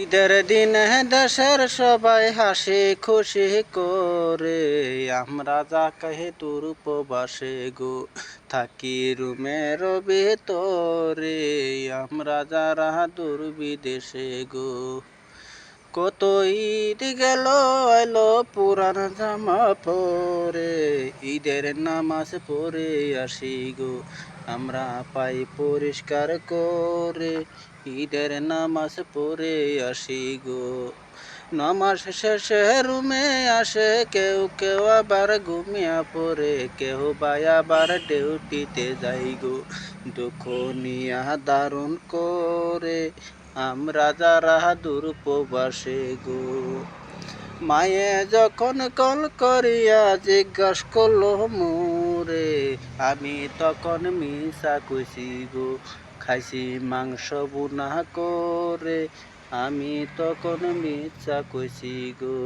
ঈদের দিনে দেশের সবাই হাসি খুশি করে, আমরা যাকে তোর উপবাসে গো থাকি রুমের ভিতরে, আমরা যারা দূর বিদেশে গো। কত ঈদ গেল এলো পুরান জামা পরে, ঈদের নামাজ পড়ে আসি গো আমরা পাই পরিষ্কার করে, ঈদের নামাজ পড়ে আসি গো। নামাজ শেষে রুমে আসে কেউ কেউ আবার ঘুমিয়া পড়ে, কেউ বা আবার ডিউটিতে যাই গো দুঃখ নিয়া দারুণ করে, আমরা যারা দূর প্রবাসে গো। মায়ে যখন কল করিয়া জিজ্ঞাস করলো মোরে, আমি তখন মিশা কইছি গো খাইছি মাংস বুনা করে, আমি তখন মিশা কইছি গো।